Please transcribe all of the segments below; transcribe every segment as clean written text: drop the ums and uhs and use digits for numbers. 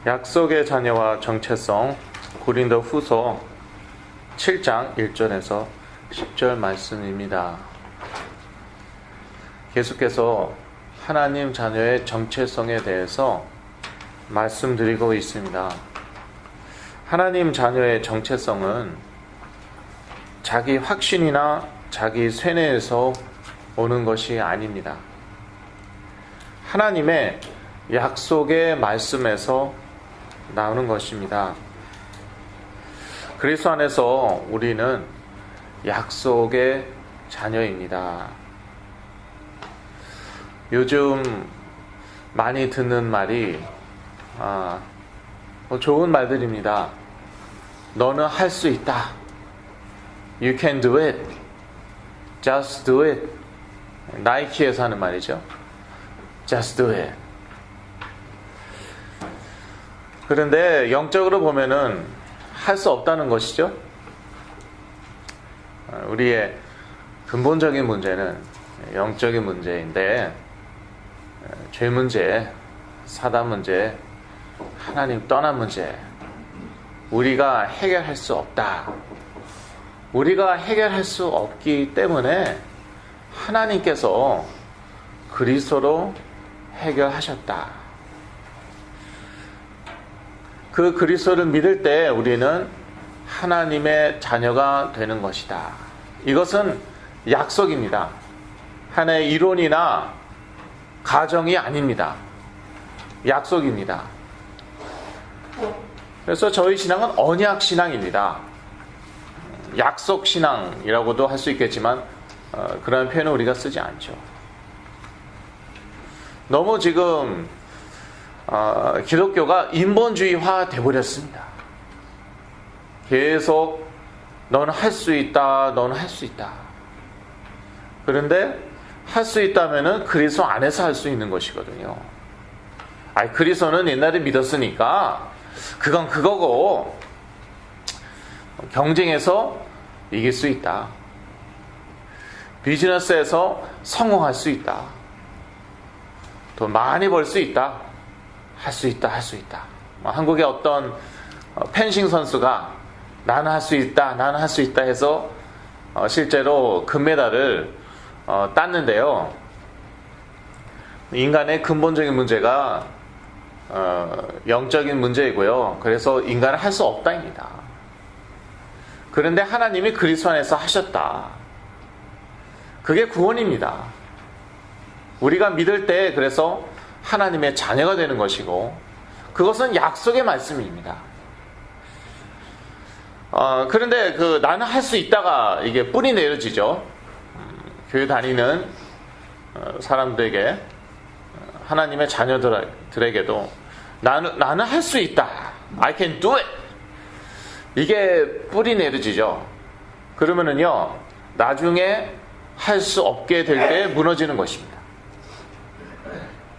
약속의 자녀와 정체성, 고린도 후서 7장 1절에서 10절 말씀입니다. 계속해서 하나님 자녀의 정체성에 대해서 말씀드리고 있습니다. 하나님 자녀의 정체성은 자기 확신이나 자기 쇠뇌에서 오는 것이 아닙니다. 하나님의 약속의 말씀에서 나오는 것입니다. 그리스도 안에서 우리는 약속의 자녀입니다. 요즘 많이 듣는 말이 좋은 말들입니다. 너는 할 수 있다. You can do it. Just do it. 나이키에서 하는 말이죠. Just do it. 그런데 영적으로 보면은 할 수 없다는 것이죠. 우리의 근본적인 문제는 영적인 문제인데, 죄 문제, 사단 문제, 하나님 떠난 문제, 우리가 해결할 수 없다. 우리가 해결할 수 없기 때문에 하나님께서 그리스도로 해결하셨다. 그 그리스도를 믿을 때 우리는 하나님의 자녀가 되는 것이다. 이것은 약속입니다. 하나의 이론이나 가정이 아닙니다. 약속입니다. 그래서 저희 신앙은 언약 신앙입니다. 약속 신앙이라고도 할 수 있겠지만 그런 표현을 우리가 쓰지 않죠. 너무 지금 기독교가 인본주의화 되어버렸습니다. 계속 너는 할 수 있다, 너는 할 수 있다. 그런데 할 수 있다면은 그리스도 안에서 할 수 있는 것이거든요. 그리스도는 옛날에 믿었으니까 그건 그거고, 경쟁에서 이길 수 있다. 비즈니스에서 성공할 수 있다. 돈 많이 벌 수 있다. 할 수 있다, 할 수 있다. 한국의 어떤 펜싱 선수가 나는 할 수 있다, 나는 할 수 있다 해서 실제로 금메달을 땄는데요. 인간의 근본적인 문제가 영적인 문제이고요. 그래서 인간은 할 수 없다입니다. 그런데 하나님이 그리스도 안에서 하셨다. 그게 구원입니다. 우리가 믿을 때 그래서 하나님의 자녀가 되는 것이고, 그것은 약속의 말씀입니다. 그런데 나는 할 수 있다가 이게 뿌리 내려지죠. 교회 다니는 사람들에게, 하나님의 자녀들에게도 나는 할 수 있다. I can do it. 이게 뿌리 내려지죠. 그러면은요, 나중에 할 수 없게 될 때 무너지는 것입니다.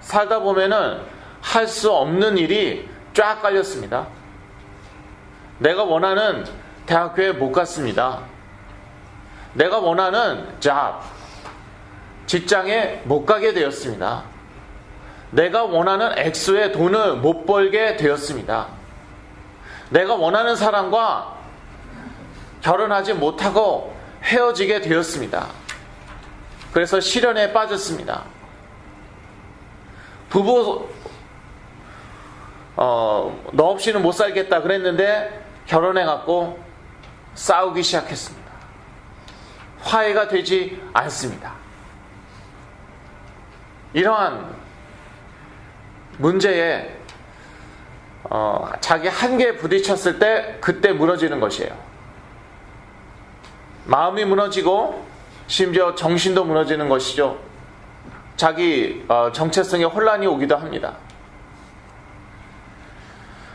살다 보면은 할 수 없는 일이 쫙 깔렸습니다. 내가 원하는 대학교에 못 갔습니다. 내가 원하는 직장에 못 가게 되었습니다. 내가 원하는 액수의 돈을 못 벌게 되었습니다. 내가 원하는 사람과 결혼하지 못하고 헤어지게 되었습니다. 그래서 시련에 빠졌습니다. 부부 너 없이는 못 살겠다 그랬는데 결혼해갖고 싸우기 시작했습니다. 화해가 되지 않습니다. 이러한 문제에 자기 한계에 부딪혔을 때 그때 무너지는 것이에요. 마음이 무너지고 심지어 정신도 무너지는 것이죠. 자기 정체성에 혼란이 오기도 합니다.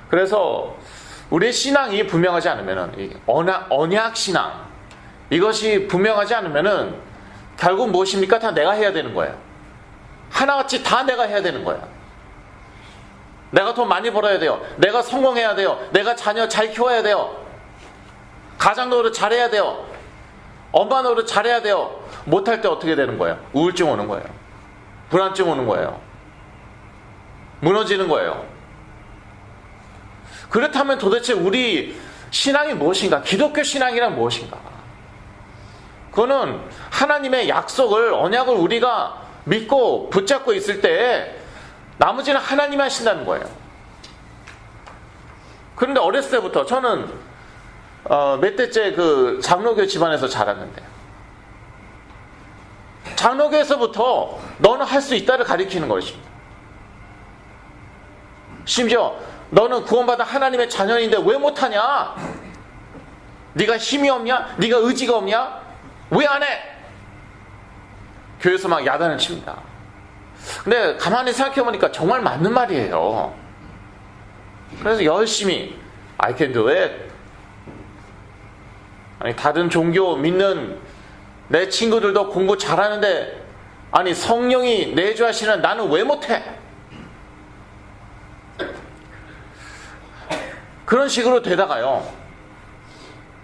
그래서 우리의 신앙이 분명하지 않으면은, 언약 신앙, 이것이 분명하지 않으면은 결국 무엇입니까? 다 내가 해야 되는 거예요. 하나같이 다 내가 해야 되는 거예요. 내가 돈 많이 벌어야 돼요. 내가 성공해야 돼요. 내가 자녀 잘 키워야 돼요. 가장 노릇 잘해야 돼요. 엄마 노릇 잘해야 돼요. 못할 때 어떻게 되는 거예요? 우울증 오는 거예요. 불안증 오는 거예요. 무너지는 거예요. 그렇다면 도대체 우리 신앙이 무엇인가? 기독교 신앙이란 무엇인가? 그거는 하나님의 약속을, 언약을 우리가 믿고 붙잡고 있을 때 나머지는 하나님이 하신다는 거예요. 그런데 어렸을 때부터 저는 몇 대째 그 장로교 집안에서 자랐는데, 장로교에서부터 너는 할 수 있다를 가리키는 것입니다. 심지어 너는 구원받은 하나님의 자녀인데 왜 못하냐? 네가 힘이 없냐? 네가 의지가 없냐? 왜 안 해? 교회에서 막 야단을 칩니다. 근데 가만히 생각해보니까 정말 맞는 말이에요. 그래서 열심히 I can do it. 아니, 다른 종교 믿는 내 친구들도 공부 잘하는데, 아니, 성령이 내주하시는 나는 왜 못해? 그런 식으로 되다가요,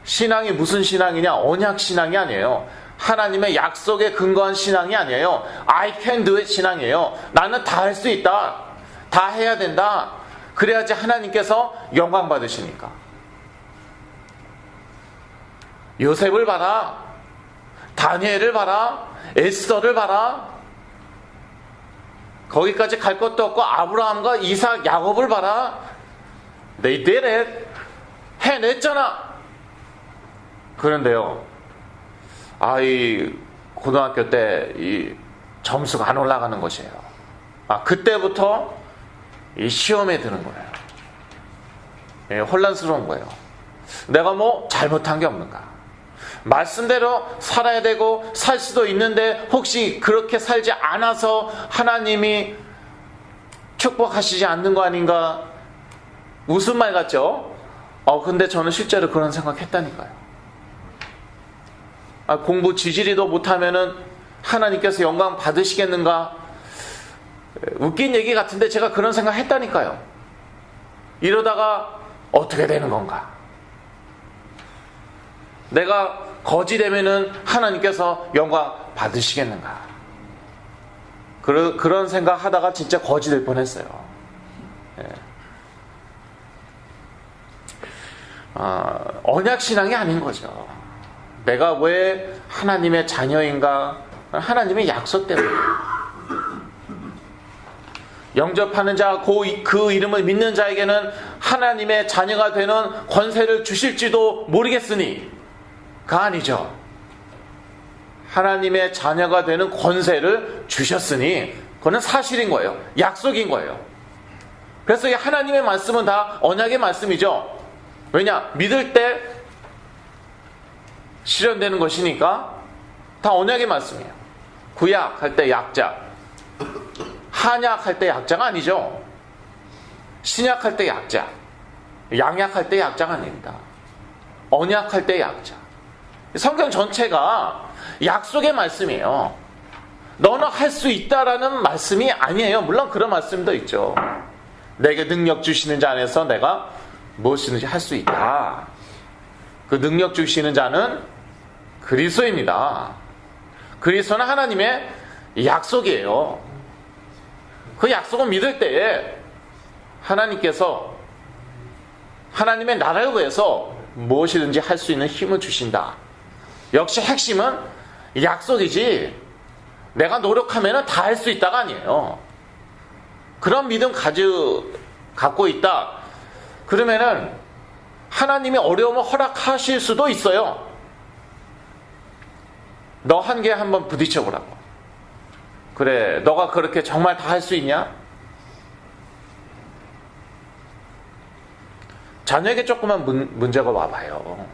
신앙이 무슨 신앙이냐? 언약 신앙이 아니에요. 하나님의 약속에 근거한 신앙이 아니에요. I can do it 신앙이에요. 나는 다 할 수 있다. 다 해야 된다. 그래야지 하나님께서 영광 받으시니까. 요셉을 봐라. 다니엘을 봐라. 에스더를 봐라. 거기까지 갈 것도 없고 아브라함과 이삭, 야곱을 봐라. They did it. 해냈잖아. 그런데요, 이 고등학교 때 이 점수가 안 올라가는 것이에요. 그때부터 이 시험에 드는 거예요. 예, 혼란스러운 거예요. 내가 뭐 잘못한 게 없는가? 말씀대로 살아야 되고 살 수도 있는데 혹시 그렇게 살지 않아서 하나님이 축복하시지 않는 거 아닌가? 무슨 말 같죠? 근데 저는 실제로 그런 생각했다니까요. 공부 지지리도 못하면은 하나님께서 영광 받으시겠는가? 웃긴 얘기 같은데 제가 그런 생각 했다니까요. 이러다가 어떻게 되는 건가? 내가 거지 되면은 하나님께서 영광 받으시겠는가? 그런 생각 하다가 진짜 거지 될 뻔했어요. 예. 언약신앙이 아닌 거죠. 내가 왜 하나님의 자녀인가? 하나님의 약속 때문에. 영접하는 자, 그 이름을 믿는 자에게는 하나님의 자녀가 되는 권세를 주실지도 모르겠으니, 가 아니죠. 하나님의 자녀가 되는 권세를 주셨으니 그거는 사실인 거예요. 약속인 거예요. 그래서 이 하나님의 말씀은 다 언약의 말씀이죠. 왜냐? 믿을 때 실현되는 것이니까 다 언약의 말씀이에요. 구약할 때 약자, 한약할 때 약자가 아니죠. 신약할 때 약자, 양약할 때 약자가 아닙니다. 언약할 때 약자. 성경 전체가 약속의 말씀이에요. 너는 할 수 있다라는 말씀이 아니에요. 물론 그런 말씀도 있죠. 내게 능력 주시는 자 안에서 내가 무엇이든지 할 수 있다. 그 능력 주시는 자는 그리스도입니다. 그리스도는 하나님의 약속이에요. 그 약속을 믿을 때에 하나님께서 하나님의 나라를 위해서 무엇이든지 할 수 있는 힘을 주신다. 역시 핵심은 약속이지, 내가 노력하면 다 할 수 있다가 아니에요. 그런 믿음 갖고 있다. 그러면은 하나님이 어려움을 허락하실 수도 있어요. 너 한계에 한번 부딪혀 보라고. 그래, 너가 그렇게 정말 다 할 수 있냐? 자녀에게 조그만 문제가 와봐요.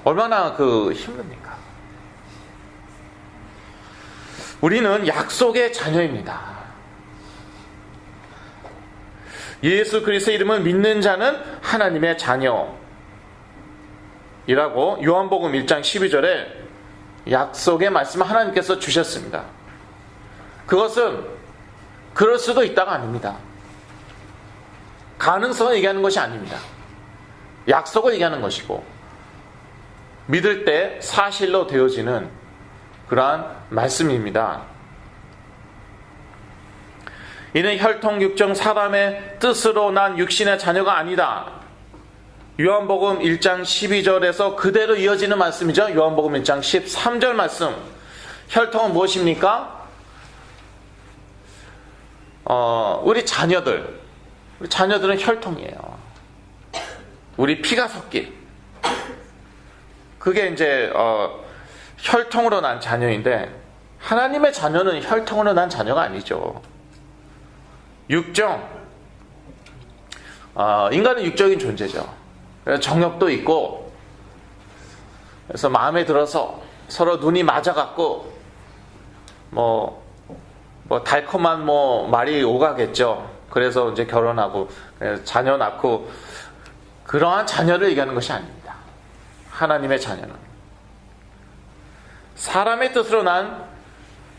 얼마나 힘듭니까? 우리는 약속의 자녀입니다. 예수 그리스도의 이름을 믿는 자는 하나님의 자녀이라고 요한복음 1장 12절에 약속의 말씀을 하나님께서 주셨습니다. 그것은 그럴 수도 있다가 아닙니다. 가능성을 얘기하는 것이 아닙니다. 약속을 얘기하는 것이고, 믿을 때 사실로 되어지는 그러한 말씀입니다. 이는 혈통 육정 사람의 뜻으로 난 육신의 자녀가 아니다. 요한복음 1장 12절에서 그대로 이어지는 말씀이죠. 요한복음 1장 13절 말씀. 혈통은 무엇입니까? 우리 자녀들은 혈통이에요. 우리 피가 섞인. 그게 이제 혈통으로 난 자녀인데, 하나님의 자녀는 혈통으로 난 자녀가 아니죠. 육정. 인간은 육적인 존재죠. 그래서 정욕도 있고, 그래서 마음에 들어서 서로 눈이 맞아갖고 달콤한 말이 오가겠죠. 그래서 이제 결혼하고 자녀 낳고, 그러한 자녀를 얘기하는 것이 아닙니다. 하나님의 자녀는 사람의 뜻으로 난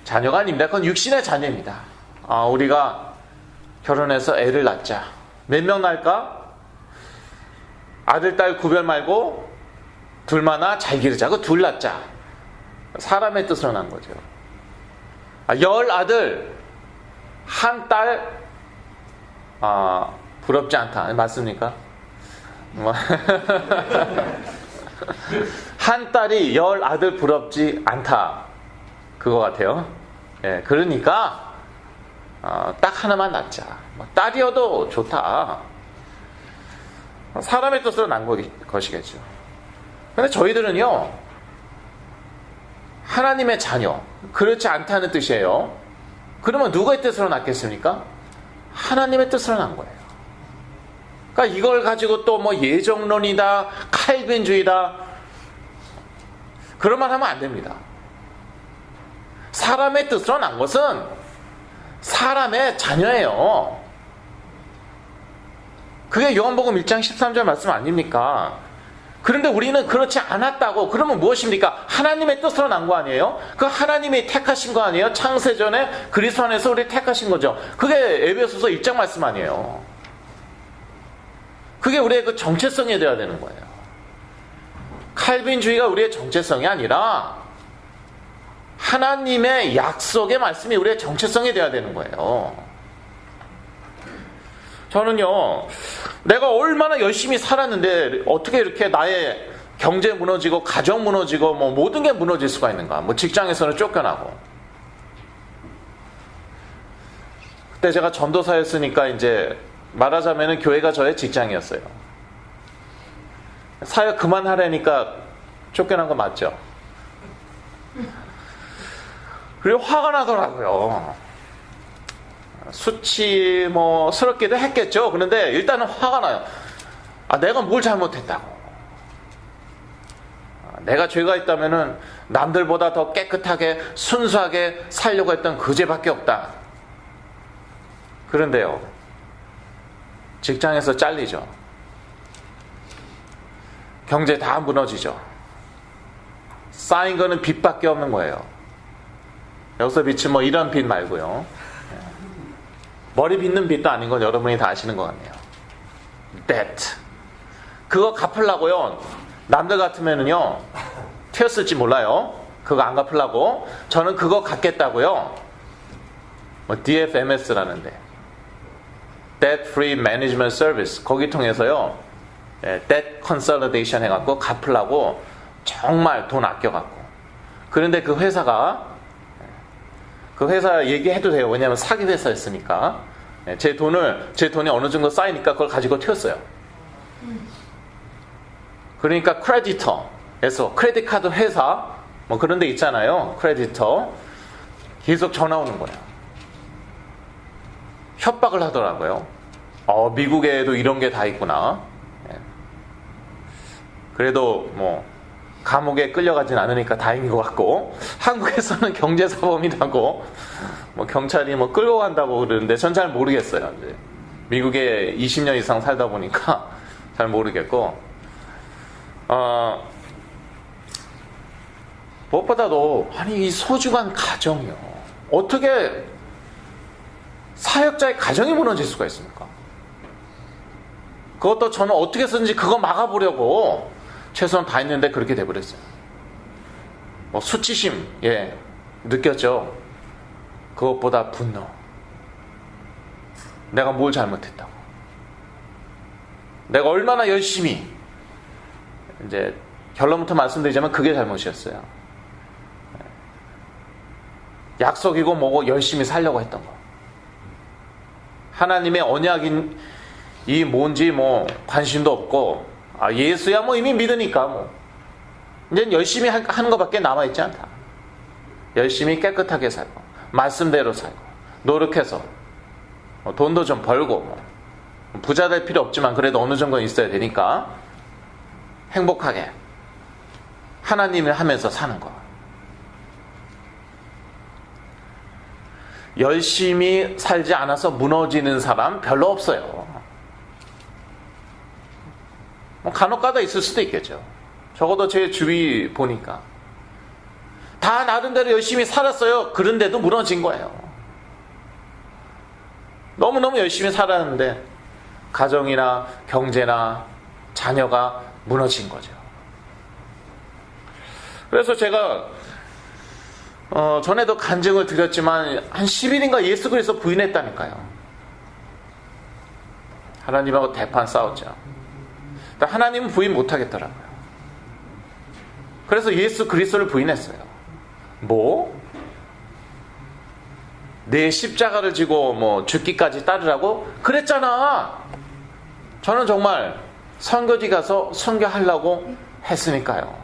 자녀가 아닙니다. 그건 육신의 자녀입니다. 우리가 결혼해서 애를 낳자. 몇 명 낳을까? 아들, 딸 구별 말고 둘만아 잘 기르자. 그 둘 낳자. 사람의 뜻으로 난 거죠. 10아들, 한 딸, 부럽지 않다. 맞습니까? 한 딸이 10아들 부럽지 않다. 그거 같아요. 예, 그러니까 딱 하나만 낳자. 딸이어도 좋다. 사람의 뜻으로 난 것이겠죠. 근데 저희들은요, 하나님의 자녀, 그렇지 않다는 뜻이에요. 그러면 누구의 뜻으로 낳겠습니까? 하나님의 뜻으로 난 거예요. 그러니까 이걸 가지고 또 예정론이다, 칼빈주의다, 그런 말 하면 안 됩니다. 사람의 뜻으로 난 것은 사람의 자녀예요. 그게 요한복음 1장 13절 말씀 아닙니까? 그런데 우리는 그렇지 않았다고. 그러면 무엇입니까? 하나님의 뜻으로 난 거 아니에요? 그 하나님이 택하신 거 아니에요? 창세전에 그리스도 안에서 우리 택하신 거죠. 그게 에베소서 1장 말씀 아니에요? 그게 우리의 그 정체성이 되어야 되는 거예요. 칼빈주의가 우리의 정체성이 아니라 하나님의 약속의 말씀이 우리의 정체성이 되어야 되는 거예요. 저는요, 내가 얼마나 열심히 살았는데 어떻게 이렇게 나의 경제 무너지고 가정 무너지고 모든 게 무너질 수가 있는가. 직장에서는 쫓겨나고. 그때 제가 전도사였으니까 이제 말하자면 교회가 저의 직장이었어요. 사역 그만하라니까 쫓겨난 거 맞죠? 그리고 화가 나더라고요. 수치스럽기도 했겠죠. 그런데 일단은 화가 나요. 내가 뭘 잘못했다고. 내가 죄가 있다면은 남들보다 더 깨끗하게 순수하게 살려고 했던 그 죄밖에 없다. 그런데요, 직장에서 잘리죠. 경제 다 무너지죠. 쌓인 거는 빚밖에 없는 거예요. 여기서 빚은 이런 빚 말고요. 머리 빚는 빚도 아닌 건 여러분이 다 아시는 것 같네요. debt. 그거 갚으려고요. 남들 같으면은요, 튀었을지 몰라요. 그거 안 갚으려고. 저는 그거 갚겠다고요. DFMS라는데. Debt Free Management Service. 거기 통해서요, debt consolidation 해갖고 갚으려고 정말 돈 아껴갖고. 그런데 그 회사 얘기해도 돼요. 왜냐하면 사기 회사였으니까. 제 돈이 어느 정도 쌓이니까 그걸 가지고 튀었어요. 그러니까 크레디터에서 크레딧 카드 회사 그런 데 있잖아요. 크레디터 계속 전화 오는 거예요. 협박을 하더라고요. 미국에도 이런 게 다 있구나. 그래도 감옥에 끌려가진 않으니까 다행인 것 같고, 한국에서는 경제사범이라고 경찰이 끌고 간다고 그러는데 전 잘 모르겠어요. 이제 미국에 20년 이상 살다 보니까 잘 모르겠고, 무엇보다도 이 소중한 가정이요, 어떻게 사역자의 가정이 무너질 수가 있습니까? 그것도 저는 어떻게 해서든지 그거 막아보려고 최선을 다했는데 그렇게 돼버렸어요. 수치심, 느꼈죠. 그것보다 분노. 내가 뭘 잘못했다고. 내가 얼마나 열심히, 이제 결론부터 말씀드리자면 그게 잘못이었어요. 약속이고 뭐고 열심히 살려고 했던 거. 하나님의 언약이 뭔지 뭐 관심도 없고, 예수야 뭐 이미 믿으니까 뭐 이제 열심히 하는 것밖에 남아있지 않다. 열심히 깨끗하게 살고 말씀대로 살고 노력해서 돈도 좀 벌고 부자 될 필요 없지만 그래도 어느 정도는 있어야 되니까 행복하게 하나님을 하면서 사는 거. 열심히 살지 않아서 무너지는 사람 별로 없어요. 간혹가다 있을 수도 있겠죠. 적어도 제 주위 보니까 다 나름대로 열심히 살았어요. 그런데도 무너진 거예요. 너무너무 열심히 살았는데 가정이나 경제나 자녀가 무너진 거죠. 그래서 제가 전에도 간증을 드렸지만 한 10일인가 예수 그리스도 부인했다니까요. 하나님하고 대판 싸웠죠. 하나님은 부인 못하겠더라고요. 그래서 예수 그리스도를 부인했어요. 뭐? 내 십자가를 지고 뭐 죽기까지 따르라고? 그랬잖아. 저는 정말 선교지 가서 선교하려고 했으니까요.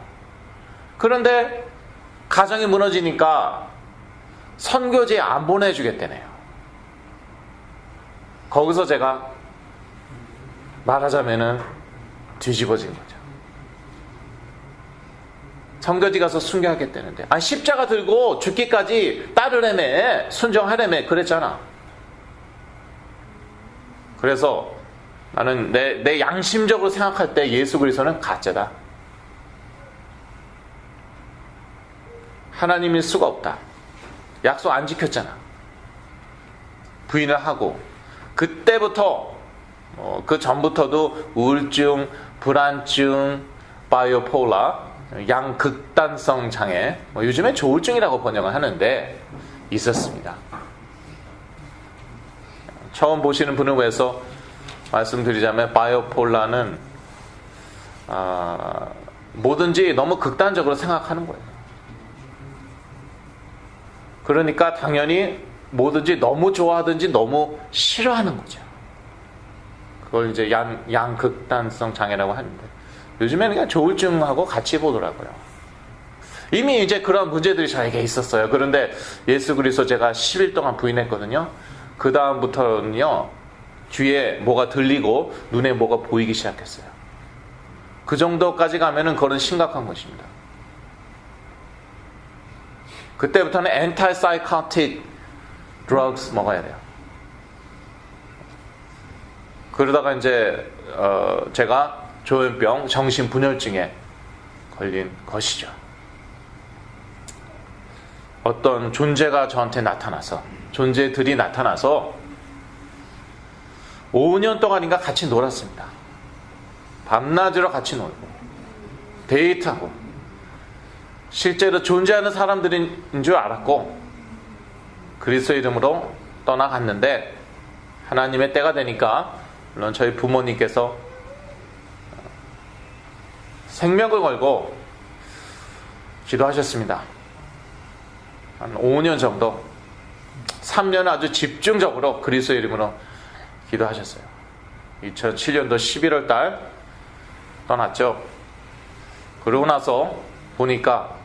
그런데 가정이 무너지니까 선교지에 안 보내주겠다네요. 거기서 제가 말하자면은 뒤집어진 거죠. 선교지 가서 순교하겠다는데 십자가 들고 죽기까지 따르래매 순종하래매 그랬잖아. 그래서 나는 내 양심적으로 생각할 때 예수 그리스도는 가짜다. 하나님일 수가 없다. 약속 안 지켰잖아. 부인을 하고 그때부터 그 전부터도 우울증, 불안증, 바이오폴라, 양극단성 장애, 요즘에 조울증이라고 번역을 하는데 있었습니다. 처음 보시는 분을 위해서 말씀드리자면 바이오폴라는 뭐든지 너무 극단적으로 생각하는 거예요. 그러니까 당연히 뭐든지 너무 좋아하든지 너무 싫어하는 거죠. 그걸 이제 양극단성 장애라고 하는데 요즘에는 그냥 조울증하고 같이 보더라고요. 이미 이제 그런 문제들이 저에게 있었어요. 그런데 예수 그리스도 제가 10일 동안 부인했거든요. 그 다음부터는요, 귀에 뭐가 들리고 눈에 뭐가 보이기 시작했어요. 그 정도까지 가면은 그건 심각한 것입니다. 그때부터는 antipsychotic drugs 먹어야 돼요. 그러다가 이제 제가 조현병, 정신분열증에 걸린 것이죠. 어떤 존재가 저한테 나타나서, 존재들이 나타나서 5년 동안인가 같이 놀았습니다. 밤낮으로 같이 놀고 데이트하고 실제로 존재하는 사람들인 줄 알았고 그리스도 이름으로 떠나갔는데 하나님의 때가 되니까 물론 저희 부모님께서 생명을 걸고 기도하셨습니다. 한 5년 정도 3년은 아주 집중적으로 그리스도 이름으로 기도하셨어요. 2007년도 11월 달 떠났죠. 그러고 나서 보니까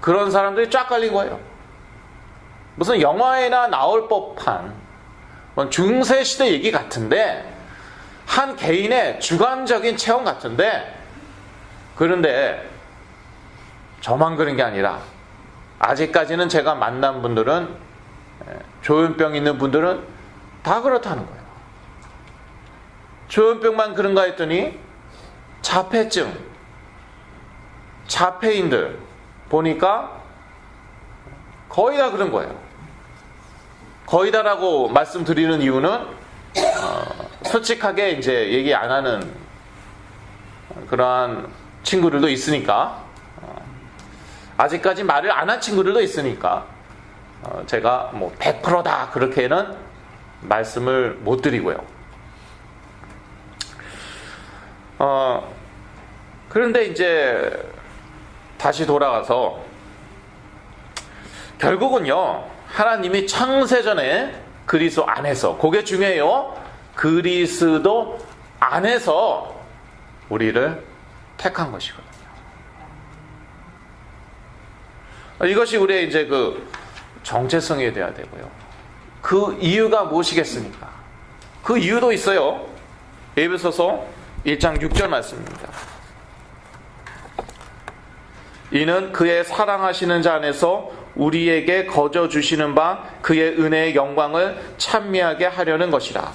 그런 사람들이 쫙 깔린 거예요. 무슨 영화에나 나올 법한 중세시대 얘기 같은데 한 개인의 주관적인 체험 같은데 그런데 저만 그런 게 아니라 아직까지는 제가 만난 분들은 조현병 있는 분들은 다 그렇다는 거예요. 조현병만 그런가 했더니 자폐증, 자폐인들 보니까 거의 다 그런 거예요. 거의 다라고 말씀드리는 이유는 솔직하게 이제 얘기 안 하는 그러한 친구들도 있으니까 아직까지 말을 안 한 친구들도 있으니까 제가 뭐 100%다 그렇게는 말씀을 못 드리고요. 그런데 이제 다시 돌아가서 결국은요, 하나님이 창세전에 그리스도 안에서, 그게 중요해요. 그리스도 안에서 우리를 택한 것이거든요. 이것이 우리의 이제 그 정체성이 되어야 되고요. 그 이유가 무엇이겠습니까? 그 이유도 있어요. 에베소서 1장 6절 말씀입니다. 이는 그의 사랑하시는 자 안에서 우리에게 거저 주시는 바 그의 은혜의 영광을 찬미하게 하려는 것이라.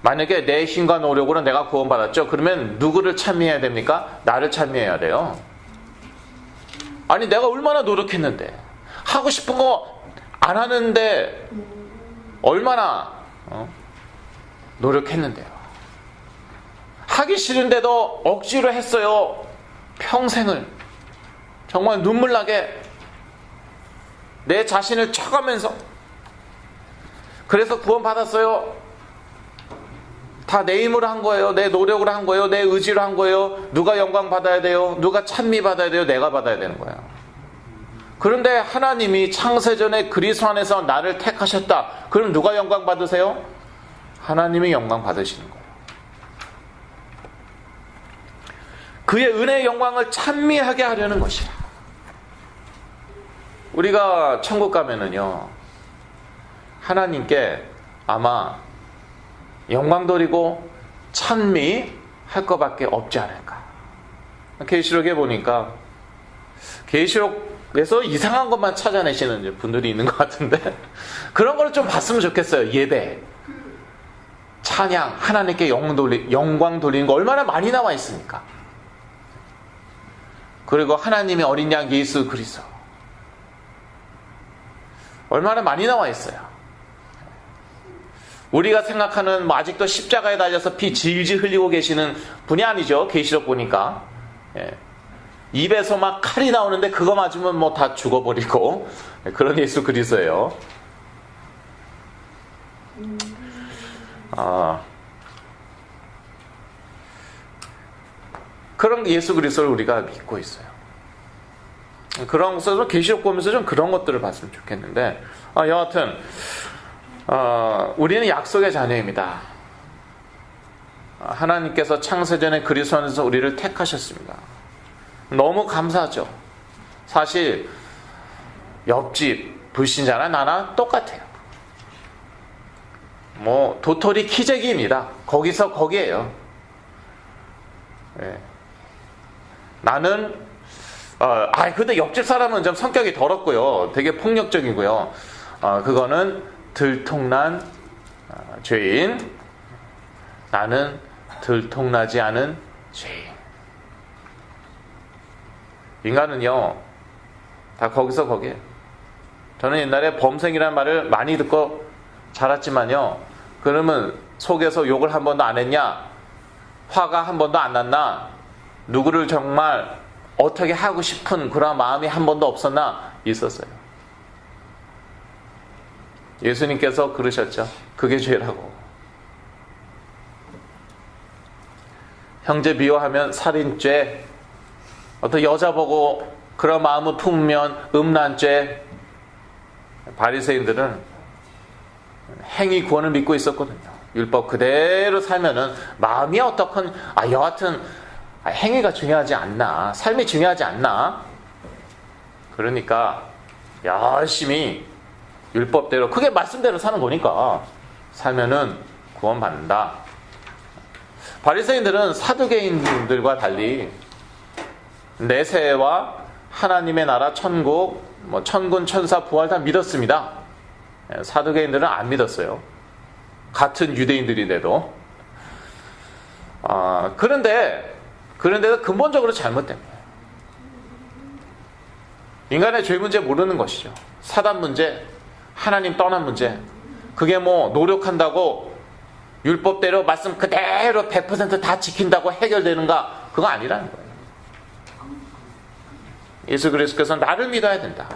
만약에 내 힘과 노력으로 내가 구원받았죠. 그러면 누구를 찬미해야 됩니까? 나를 찬미해야 돼요. 아니, 내가 얼마나 노력했는데, 하고 싶은 거 안 하는데 얼마나 노력했는데요. 하기 싫은데도 억지로 했어요. 평생을 정말 눈물 나게 내 자신을 쳐가면서. 그래서 구원 받았어요. 다 내 힘으로 한 거예요. 내 노력으로 한 거예요. 내 의지로 한 거예요. 누가 영광 받아야 돼요? 누가 찬미 받아야 돼요? 내가 받아야 되는 거예요. 그런데 하나님이 창세전에 그리스도 안에서 나를 택하셨다. 그럼 누가 영광 받으세요? 하나님이 영광 받으시는 거예요. 그의 은혜의 영광을 찬미하게 하려는 것이라. 우리가 천국 가면은요, 하나님께 아마 영광 돌리고 찬미할 것밖에 없지 않을까. 계시록에 보니까 계시록에서 이상한 것만 찾아내시는 분들이 있는 것 같은데, 그런 걸 좀 봤으면 좋겠어요. 예배, 찬양, 하나님께 영광 돌리는 거 얼마나 많이 나와 있습니까? 그리고 하나님의 어린 양 예수 그리스도 얼마나 많이 나와 있어요. 우리가 생각하는 아직도 십자가에 달려서 피 질질 흘리고 계시는 분이 아니죠. 계시록 보니까 입에서 막 칼이 나오는데 그거 맞으면 뭐 다 죽어버리고 그런 예수 그리스도예요. 그런 예수 그리스도를 우리가 믿고 있어요. 그런 것에서 계시록 보면서 좀 그런 것들을 봤으면 좋겠는데, 여하튼 우리는 약속의 자녀입니다. 하나님께서 창세전에 그리스도 안에서 우리를 택하셨습니다. 너무 감사하죠. 사실 옆집 불신자나 나나 똑같아요. 뭐 도토리 키재기입니다. 거기서 거기에요. 네. 나는 근데 옆집 사람은 좀 성격이 더럽고요. 되게 폭력적이고요. 그거는 들통난 죄인. 나는 들통나지 않은 죄인. 인간은요, 다 거기서 거기에요. 저는 옛날에 범생이라는 말을 많이 듣고 자랐지만요, 그러면 속에서 욕을 한 번도 안 했냐? 화가 한 번도 안 났나? 누구를 정말 어떻게 하고 싶은 그런 마음이 한 번도 없었나? 있었어요. 예수님께서 그러셨죠. 그게 죄라고. 형제 미워하면 살인죄, 어떤 여자 보고 그런 마음을 품으면 음란죄. 바리새인들은 행위 구원을 믿고 있었거든요. 율법 그대로 살면은 마음이 어떻건 여하튼 행위가 중요하지 않나, 삶이 중요하지 않나. 그러니까 열심히 율법대로, 그게 말씀대로 사는 거니까 살면은 구원받는다. 바리새인들은 사두개인들과 달리 내세와 하나님의 나라, 천국, 천군, 천사, 부활 다 믿었습니다. 사두개인들은 안 믿었어요. 같은 유대인들인데도. 그런데도 근본적으로 잘못된 거예요. 인간의 죄 문제 모르는 것이죠. 사단 문제, 하나님 떠난 문제. 그게 뭐 노력한다고 율법대로 말씀 그대로 100% 다 지킨다고 해결되는가? 그거 아니라는 거예요. 예수 그리스도께서 나를 믿어야 된다.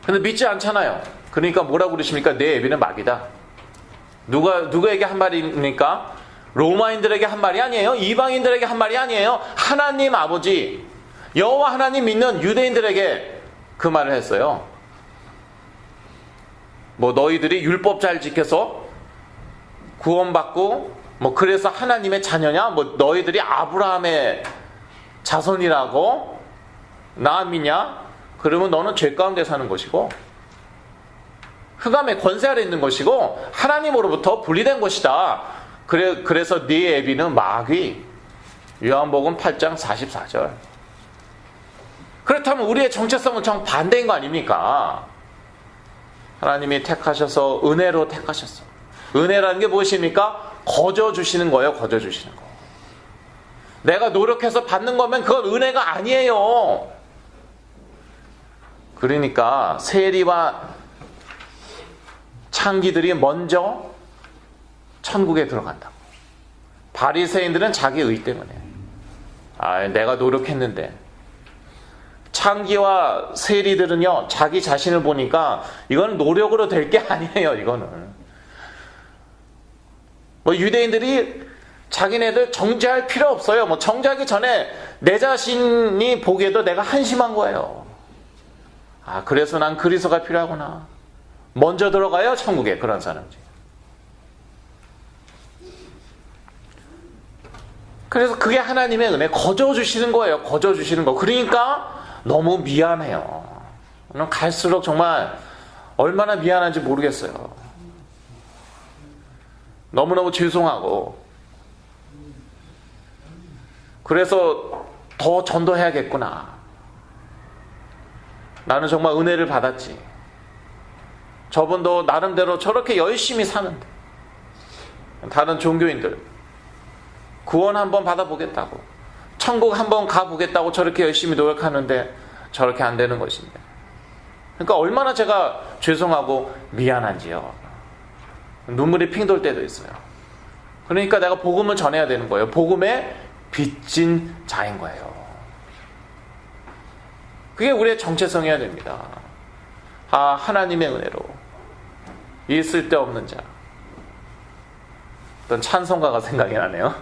근데 믿지 않잖아요. 그러니까 뭐라고 그러십니까? 내 예비는 막이다. 누구에게 한 말입니까? 로마인들에게 한 말이 아니에요. 이방인들에게 한 말이 아니에요. 하나님 아버지, 여호와 하나님 믿는 유대인들에게 그 말을 했어요. 뭐 너희들이 율법 잘 지켜서 구원받고 뭐 그래서 하나님의 자녀냐? 뭐 너희들이 아브라함의 자손이라고 나 믿냐? 그러면 너는 죄 가운데 사는 것이고 흑암의 권세 아래 있는 것이고 하나님으로부터 분리된 것이다. 그래서 네 애비는 마귀. 요한복음 8장 44절. 그렇다면 우리의 정체성은 정반대인 거 아닙니까? 하나님이 택하셔서 은혜로 택하셨어. 은혜라는 게 무엇입니까? 거저 주시는 거예요. 거저 주시는 거. 내가 노력해서 받는 거면 그건 은혜가 아니에요. 그러니까 세리와 창기들이 먼저 천국에 들어간다고. 바리새인들은 자기 의 때문에. 내가 노력했는데. 창기와 세리들은요, 자기 자신을 보니까 이건 노력으로 될 게 아니에요. 이거는. 뭐 유대인들이 자기네들 정죄할 필요 없어요. 뭐 정죄하기 전에 내 자신이 보기에도 내가 한심한 거예요. 그래서 난 그리스도가 필요하구나. 먼저 들어가요, 천국에. 그런 사람들이. 그래서 그게 하나님의 은혜, 거저 주시는 거예요. 거저 주시는 거. 그러니까 너무 미안해요. 갈수록 정말 얼마나 미안한지 모르겠어요. 너무너무 죄송하고. 그래서 더 전도해야겠구나. 나는 정말 은혜를 받았지. 저분도 나름대로 저렇게 열심히 사는데 다른 종교인들 구원 한번 받아보겠다고, 천국 한번 가보겠다고 저렇게 열심히 노력하는데 저렇게 안 되는 것인데, 그러니까 얼마나 제가 죄송하고 미안한지요. 눈물이 핑 돌 때도 있어요. 그러니까 내가 복음을 전해야 되는 거예요. 복음에 빚진 자인 거예요. 그게 우리의 정체성이어야 됩니다. 하나님의 은혜로 이 쓸데없는 자. 어떤 찬송가가 생각이 나네요.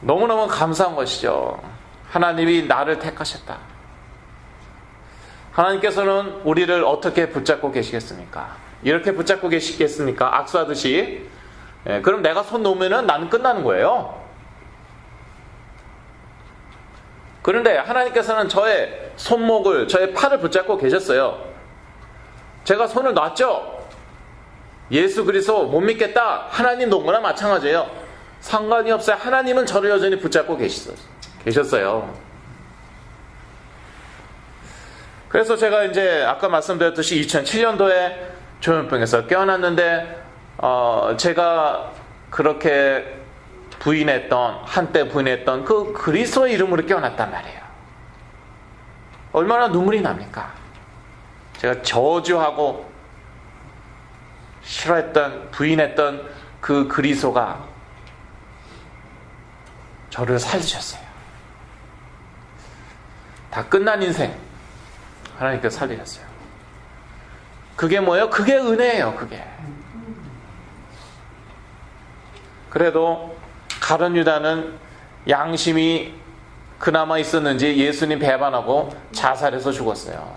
너무너무 감사한 것이죠. 하나님이 나를 택하셨다. 하나님께서는 우리를 어떻게 붙잡고 계시겠습니까? 이렇게 붙잡고 계시겠습니까? 악수하듯이. 그럼 내가 손 놓으면 나는 끝나는 거예요. 그런데 하나님께서는 저의 손목을, 저의 팔을 붙잡고 계셨어요. 제가 손을 놨죠. 예수 그리스도 못 믿겠다. 하나님 농구나 마찬가지예요. 상관이 없어요. 하나님은 저를 여전히 붙잡고 계셨어요. 그래서 제가 이제 아까 말씀드렸듯이 2007년도에 조현병에서 깨어났는데 제가 그렇게 한때 부인했던 그 그리스도의 이름으로 깨어났단 말이에요. 얼마나 눈물이 납니까? 제가 저주하고 싫어했던, 부인했던 그 그리스도가 저를 살리셨어요. 다 끝난 인생 하나님께서 살리셨어요. 그게 뭐예요? 그게 은혜예요. 그게. 그래도 가룟 유다는 양심이 그나마 있었는지 예수님 배반하고 자살해서 죽었어요.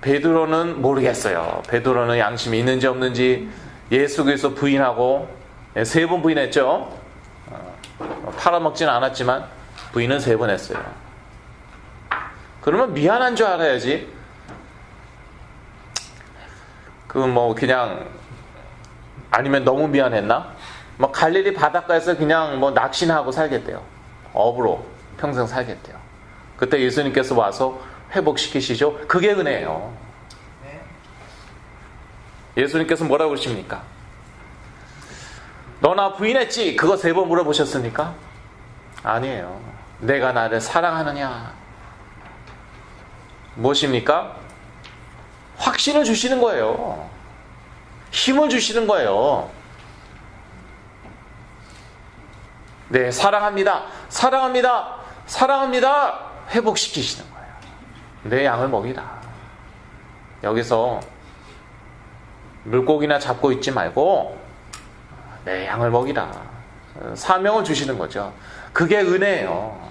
베드로는 모르겠어요. 베드로는 양심이 있는지 없는지 예수 그리스도 부인하고 3번 부인했죠. 팔아먹지는 않았지만 부인은 3번 했어요. 그러면 미안한 줄 알아야지. 그냥 아니면 너무 미안했나? 갈릴리 바닷가에서 그냥 낚시나 살겠대요. 업으로 평생 살겠대요. 그때 예수님께서 와서 회복시키시죠. 그게 은혜예요. 예수님께서 뭐라고 그러십니까? 너 나 부인했지? 그거 3번 물어보셨습니까? 아니에요. 내가 나를 사랑하느냐? 무엇입니까? 확신을 주시는 거예요. 힘을 주시는 거예요. 네, 사랑합니다. 사랑합니다. 사랑합니다. 회복시키시는 거예요. 내 양을 먹이라. 여기서 물고기나 잡고 있지 말고 내 양을 먹이라. 사명을 주시는 거죠. 그게 은혜예요.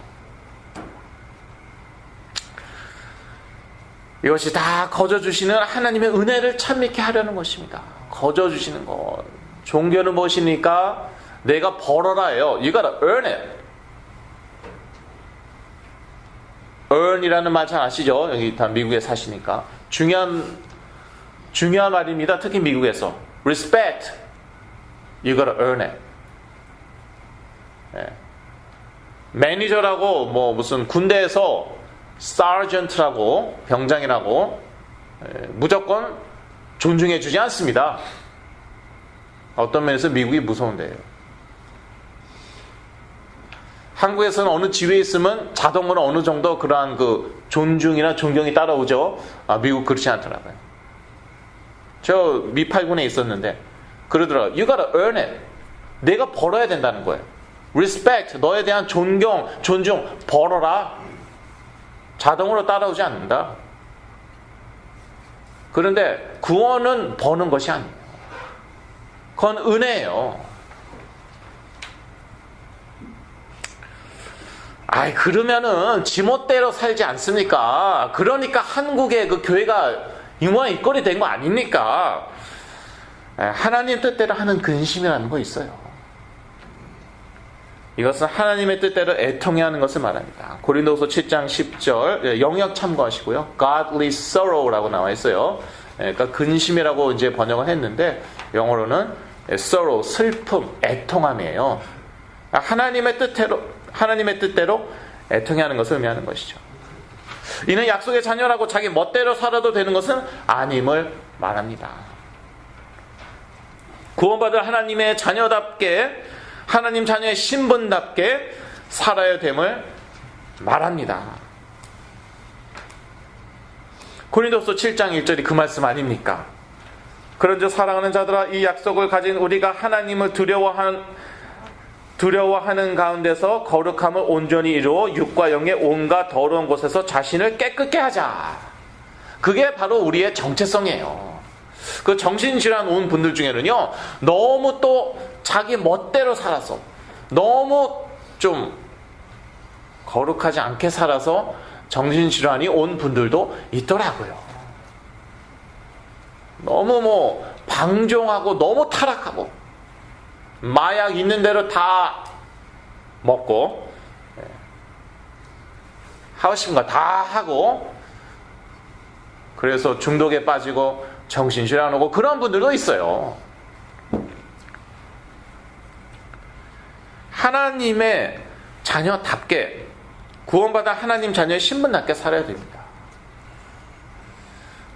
이것이 다 거저주시는 하나님의 은혜를 찬미케 하려는 것입니다. 거저주시는 것. 종교는 무엇입니까? 내가 벌어라예요. You gotta earn it. earn이라는 말 잘 아시죠? 여기 다 미국에 사시니까. 중요한 말입니다. 특히 미국에서. respect. You gotta earn it. 네. 매니저라고 무슨 군대에서 sergeant라고 병장이라고 무조건 존중해 주지 않습니다. 어떤 면에서 미국이 무서운데요. 한국에서는 어느 지위에 있으면 자동으로 어느 정도 그러한 그 존중이나 존경이 따라오죠. 미국 그렇지 않더라고요. 저 미 8군에 있었는데 그러더라고요. You gotta earn it. 내가 벌어야 된다는 거예요. respect, 너에 대한 존경, 존중, 벌어라. 자동으로 따라오지 않는다. 그런데 구원은 버는 것이 아니에요. 그건 은혜예요. 그러면은 지멋대로 살지 않습니까? 그러니까 한국의 그 교회가 이모양 이꼴이 된 거 아닙니까? 하나님 뜻대로 하는 근심이라는 거 있어요. 이것은 하나님의 뜻대로 애통해 하는 것을 말합니다. 고린도후서 7장 10절 영역 참고하시고요. Godly sorrow라고 나와 있어요. 그러니까 근심이라고 이제 번역을 했는데 영어로는 sorrow, 슬픔, 애통함이에요. 하나님의 뜻대로 애통해 하는 것을 의미하는 것이죠. 이는 약속의 자녀라고 자기 멋대로 살아도 되는 것은 아님을 말합니다. 구원받을 하나님의 자녀답게 하나님 자녀의 신분답게 살아야 됨을 말합니다. 고린도서 7장 1절이 그 말씀 아닙니까? 그런즉 사랑하는 자들아 이 약속을 가진 우리가 하나님을 두려워하는 가운데서 거룩함을 온전히 이루어 육과 영의 온갖 더러운 곳에서 자신을 깨끗게 하자. 그게 바로 우리의 정체성이에요. 그 정신질환 온 분들 중에는요, 너무 또 자기 멋대로 살아서 너무 좀 거룩하지 않게 살아서 정신질환이 온 분들도 있더라고요. 너무 방종하고 너무 타락하고 마약 있는 대로 다 먹고 하고 싶은 거 다 하고 그래서 중독에 빠지고 정신질환 오고 그런 분들도 있어요. 하나님의 자녀답게 구원받아 하나님 자녀의 신분답게 살아야 됩니다.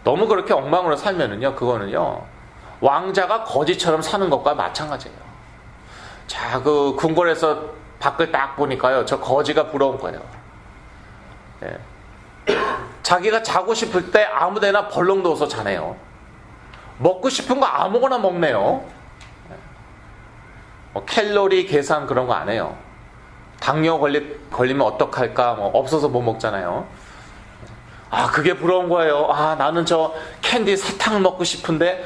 너무 그렇게 엉망으로 살면은요, 그거는요 왕자가 거지처럼 사는 것과 마찬가지예요. 자, 그 궁궐에서 밖을 딱 보니까요, 저 거지가 부러운 거예요. 예. 자기가 자고 싶을 때 아무데나 벌렁 누워서 자네요. 먹고 싶은 거 아무거나 먹네요. 캘로리 계산 그런 거 안 해요. 당뇨 걸리면 어떡할까? 없어서 못 먹잖아요. 그게 부러운 거예요. 나는 저 캔디 사탕 먹고 싶은데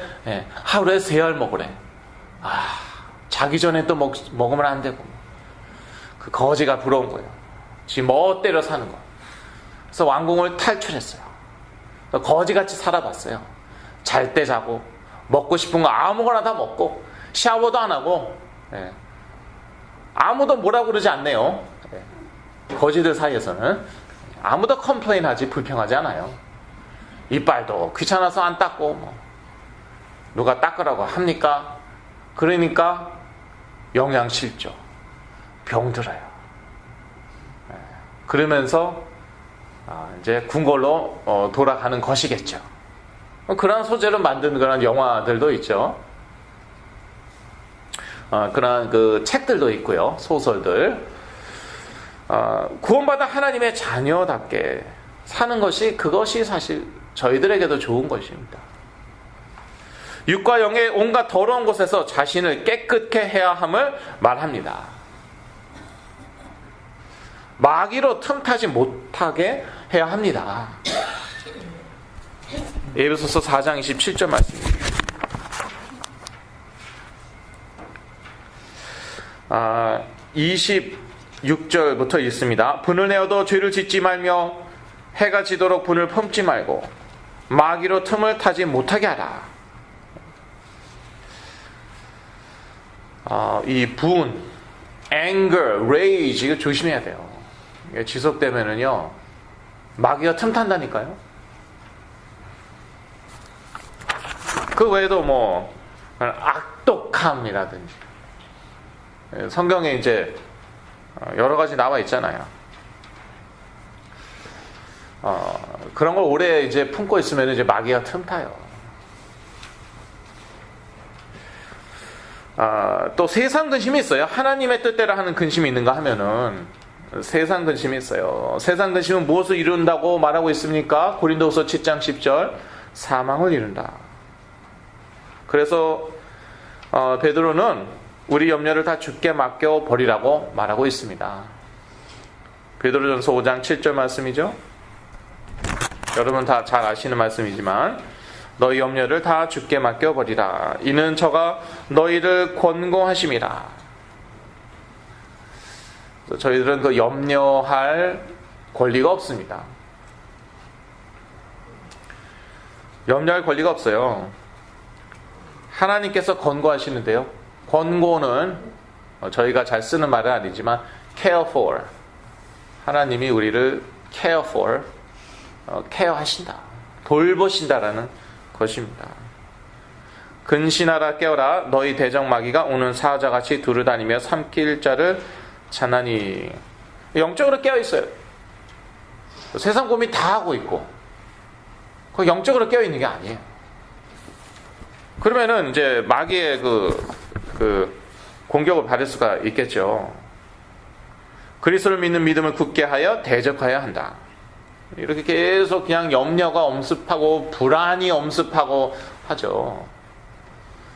하루에 3알 먹으래. 자기 전에 또 먹으면 안 되고. 그 거지가 부러운 거예요. 지 멋대로 사는 거. 그래서 왕궁을 탈출했어요. 거지같이 살아봤어요. 잘 때 자고 먹고 싶은 거 아무거나 다 먹고 샤워도 안 하고 아무도 뭐라고 그러지 않네요. 거지들 사이에서는 아무도 컴플레인하지 불평하지 않아요. 이빨도 귀찮아서 안 닦고 누가 닦으라고 합니까? 그러니까 영양실조, 병들어요. 그러면서 이제 궁궐로 돌아가는 것이겠죠. 그런 소재로 만든 그런 영화들도 있죠. 그런 그 책들도 있고요. 소설들. 구원받아 하나님의 자녀답게 사는 그것이 사실 저희들에게도 좋은 것입니다. 육과 영의 온갖 더러운 곳에서 자신을 깨끗게 해야 함을 말합니다. 마귀로 틈타지 못하게 해야 합니다. 에베소서 4장 27절 말씀입니다. 26절부터 읽습니다. 분을 내어도 죄를 짓지 말며 해가 지도록 분을 품지 말고 마귀로 틈을 타지 못하게 하라. 이 분, anger, rage 이거 조심해야 돼요. 이게 지속되면은요 마귀가 틈탄다니까요. 그 외에도 뭐 악독함이라든지 성경에 이제 여러 가지 나와 있잖아요. 그런 걸 오래 이제 품고 있으면 이제 마귀가 틈타요. 또 세상 근심이 있어요. 하나님의 뜻대로 하는 근심이 있는가 하면은 세상 근심이 있어요. 세상 근심은 무엇을 이룬다고 말하고 있습니까? 고린도후서 7장 10절 사망을 이룬다. 그래서 베드로는 우리 염려를 다 주께 맡겨 버리라고 말하고 있습니다. 베드로전서 5장 7절 말씀이죠. 여러분 다 잘 아시는 말씀이지만 너희 염려를 다 주께 맡겨 버리라. 이는 저가 너희를 권고하심이라. 저희들은 그 염려할 권리가 없습니다. 염려할 권리가 없어요. 하나님께서 권고하시는데요. 권고는 저희가 잘 쓰는 말은 아니지만 care for. 하나님이 우리를 care for, 케어하신다. 돌보신다라는 것입니다. 근신하라 깨어라 너희 대적마귀가 오는 사자같이 두루다니며 삼킬 자를 찾나니. 영적으로 깨어있어요. 세상 고민 다 하고 있고 그 영적으로 깨어있는 게 아니에요. 그러면은 이제 마귀의 그 공격을 받을 수가 있겠죠. 그리스도를 믿는 믿음을 굳게 하여 대적하여야 한다. 이렇게 계속 그냥 염려가 엄습하고 불안이 엄습하고 하죠.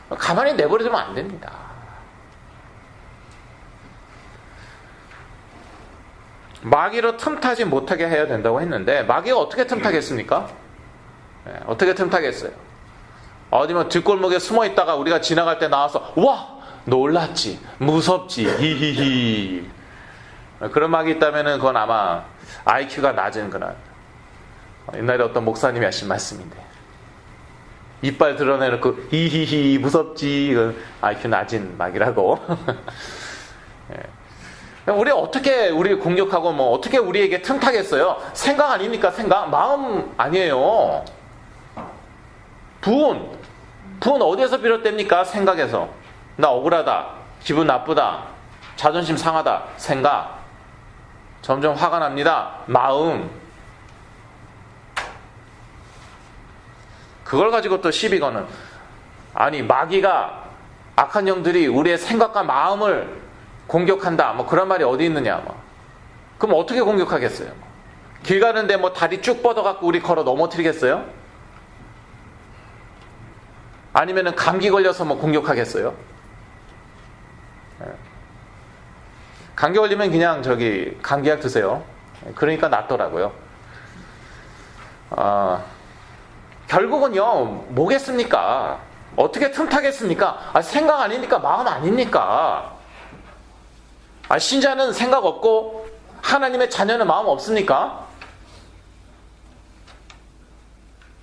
가만히 내버려두면 안 됩니다. 마귀로 틈타지 못하게 해야 된다고 했는데 마귀가 어떻게 틈타겠습니까? 어떻게 틈타겠어요? 어디 뭐 뒷골목에 숨어 있다가 우리가 지나갈 때 나와서 와! 놀랐지, 무섭지, 히히히. 그런 마귀 있다면은 그건 아마 IQ가 낮은 그런, 옛날에 어떤 목사님이 하신 말씀인데, 이빨 드러내놓고 히히히 무섭지, 이건 IQ 낮은 마귀라고. 우리 어떻게 우리 공격하고 뭐 어떻게 우리에게 틈타겠어요? 생각 아닙니까? 생각? 마음 아니에요. 분 어디에서 비롯됩니까? 생각에서. 나 억울하다, 기분 나쁘다, 자존심 상하다, 생각. 점점 화가 납니다, 마음. 그걸 가지고 또 시비 거는, 아니 마귀가, 악한 영들이 우리의 생각과 마음을 공격한다, 뭐 그런 말이 어디 있느냐. 뭐. 그럼 어떻게 공격하겠어요? 길 가는데 뭐 다리 쭉 뻗어갖고 우리 걸어 넘어뜨리겠어요? 아니면은 감기 걸려서 뭐 공격하겠어요? 감기 걸리면 그냥 감기약 드세요. 그러니까 낫더라고요. 결국은요, 뭐겠습니까? 어떻게 틈타겠습니까? 생각 아닙니까? 마음 아닙니까? 신자는 생각 없고 하나님의 자녀는 마음 없습니까?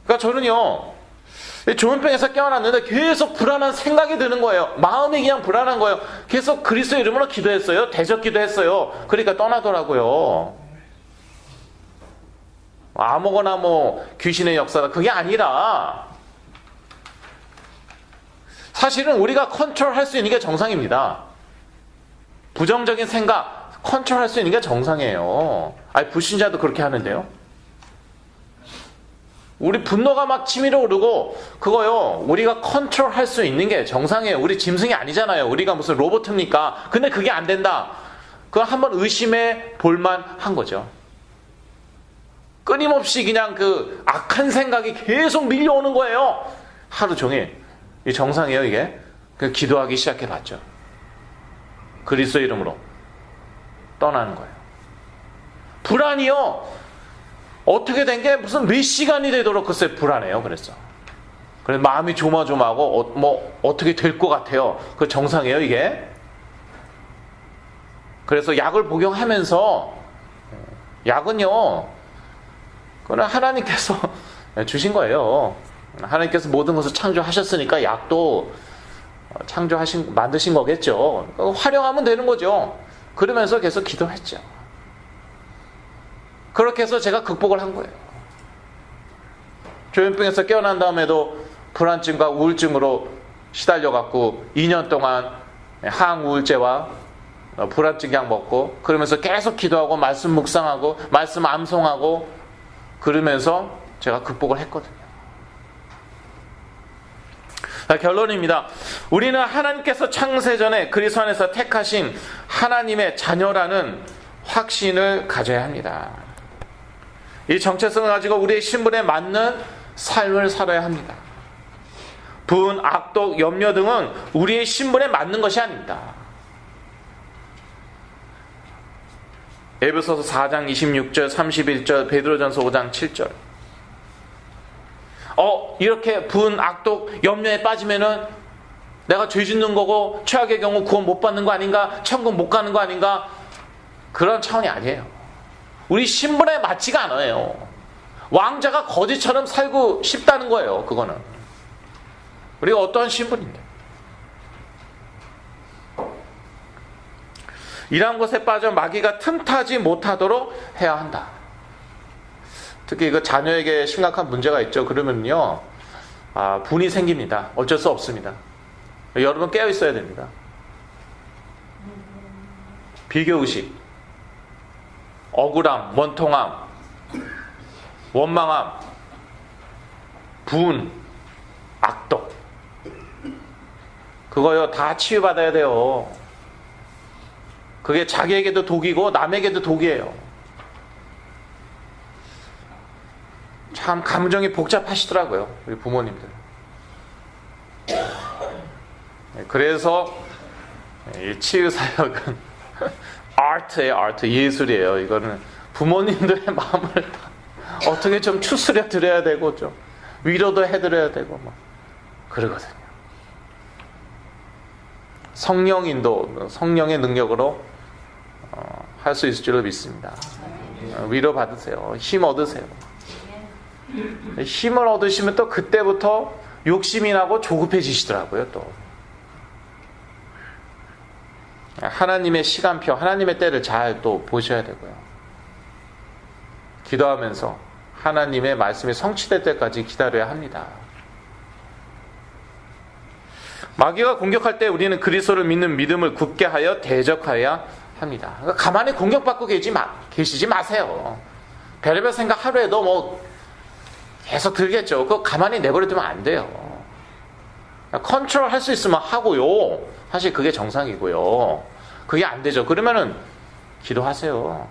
그러니까 저는요, 조현병에서 깨어났는데 계속 불안한 생각이 드는 거예요. 마음이 그냥 불안한 거예요. 계속 그리스도 이름으로 기도했어요. 대적 기도했어요. 그러니까 떠나더라고요. 아무거나 뭐 귀신의 역사다, 그게 아니라 사실은 우리가 컨트롤할 수 있는 게 정상입니다. 부정적인 생각 컨트롤할 수 있는 게 정상이에요. 불신자도 그렇게 하는데요. 우리 분노가 막 치밀어 오르고 그거요, 우리가 컨트롤할 수 있는 게 정상이에요. 우리 짐승이 아니잖아요. 우리가 무슨 로봇입니까? 근데 그게 안 된다. 그건 한번 의심해 볼만 한 거죠. 끊임없이 그냥 그 악한 생각이 계속 밀려오는 거예요. 하루 종일. 이 정상이에요, 이게. 그 기도하기 시작해 봤죠. 그리스도 이름으로 떠나는 거예요. 불안이요, 어떻게 된 게 무슨 몇 시간이 되도록 글쎄 불안해요. 그래서 마음이 조마조마하고 어떻게 될 것 같아요. 그 정상이에요, 이게. 그래서 약을 복용하면서, 약은요, 그거는 하나님께서 주신 거예요. 하나님께서 모든 것을 창조하셨으니까 약도 만드신 거겠죠. 활용하면 되는 거죠. 그러면서 계속 기도했죠. 그렇게 해서 제가 극복을 한 거예요. 조현병에서 깨어난 다음에도 불안증과 우울증으로 시달려갖고 2년 동안 항우울제와 불안증 약 먹고, 그러면서 계속 기도하고 말씀 묵상하고 말씀 암송하고 그러면서 제가 극복을 했거든요. 결론입니다. 우리는 하나님께서 창세전에 그리스도 안에서 택하신 하나님의 자녀라는 확신을 가져야 합니다. 이 정체성을 가지고 우리의 신분에 맞는 삶을 살아야 합니다. 분, 악독, 염려 등은 우리의 신분에 맞는 것이 아닙니다. 에베소서 4장 26절, 31절, 베드로전서 5장 7절. 이렇게 분, 악독, 염려에 빠지면은 내가 죄 짓는 거고 최악의 경우 구원 못 받는 거 아닌가? 천국 못 가는 거 아닌가? 그런 차원이 아니에요. 우리 신분에 맞지가 않아요. 왕자가 거지처럼 살고 싶다는 거예요. 그거는. 우리가 어떠한 신분인데. 이러한 것에 빠져 마귀가 틈타지 못하도록 해야 한다. 특히 그 자녀에게 심각한 문제가 있죠. 그러면요, 분이 생깁니다. 어쩔 수 없습니다. 여러분 깨어 있어야 됩니다. 비교의식, 억울함, 원통함, 원망함, 분, 악독, 그거요 다 치유받아야 돼요. 그게 자기에게도 독이고 남에게도 독이에요. 참 감정이 복잡하시더라고요, 우리 부모님들. 그래서 이 치유사역은 아트예요, 아트. 예술이에요. 이거는 부모님들의 마음을 어떻게 좀 추스려 드려야 되고 좀 위로도 해드려야 되고 그러거든요. 성령 인도, 성령의 능력으로 할 수 있을 줄로 믿습니다. 위로 받으세요. 힘 얻으세요. 힘을 얻으시면 또 그때부터 욕심이 나고 조급해지시더라고요. 또 하나님의 시간표, 하나님의 때를 잘 또 보셔야 되고요. 기도하면서 하나님의 말씀이 성취될 때까지 기다려야 합니다. 마귀가 공격할 때 우리는 그리스도를 믿는 믿음을 굳게 하여 대적하여야 합니다. 그러니까 가만히 공격받고 계시지 마세요. 별의별 생각 하루에도 계속 들겠죠. 그거 가만히 내버려두면 안 돼요. 컨트롤 할 수 있으면 하고요. 사실 그게 정상이고요. 그게 안 되죠. 그러면은 기도하세요.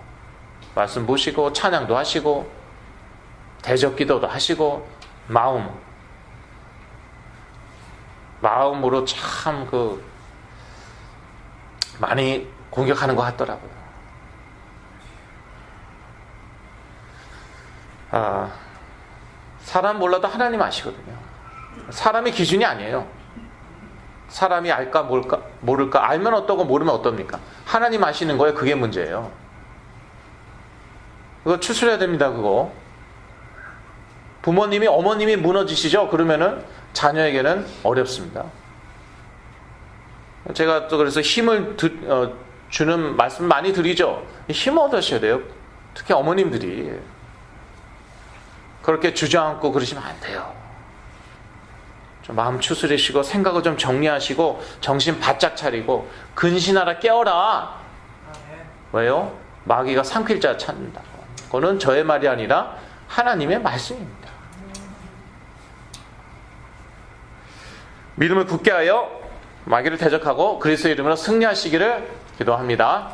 말씀 보시고 찬양도 하시고 대적 기도도 하시고 마음으로 참 많이 공격하는 것 같더라고요. 사람 몰라도 하나님 아시거든요. 사람이 기준이 아니에요. 사람이 알까 모를까, 알면 어떠고 모르면 어떻습니까? 하나님 아시는 거예요. 그게 문제예요. 그거 추스려야 됩니다. 그거 부모님이, 어머님이 무너지시죠? 그러면은 자녀에게는 어렵습니다. 제가 또 그래서 힘을 주는 말씀 많이 드리죠. 힘 얻으셔야 돼요. 특히 어머님들이 그렇게 주저앉고 그러시면 안 돼요. 좀 마음 추스리시고 생각을 좀 정리하시고 정신 바짝 차리고 근신하라, 깨어라. 왜요? 마귀가 삼킬 자 찾는다. 그거는 저의 말이 아니라 하나님의 말씀입니다. 믿음을 굳게 하여 마귀를 대적하고 그리스도의 이름으로 승리하시기를 기도합니다.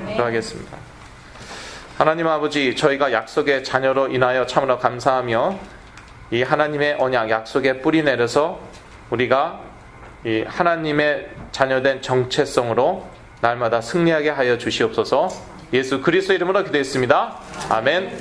기도하겠습니다. 하나님 아버지, 저희가 약속의 자녀로 인하여 참으로 감사하며 이 하나님의 언약, 약속의 뿌리 내려서 우리가 이 하나님의 자녀된 정체성으로 날마다 승리하게 하여 주시옵소서. 예수 그리스도 이름으로 기도했습니다. 아멘.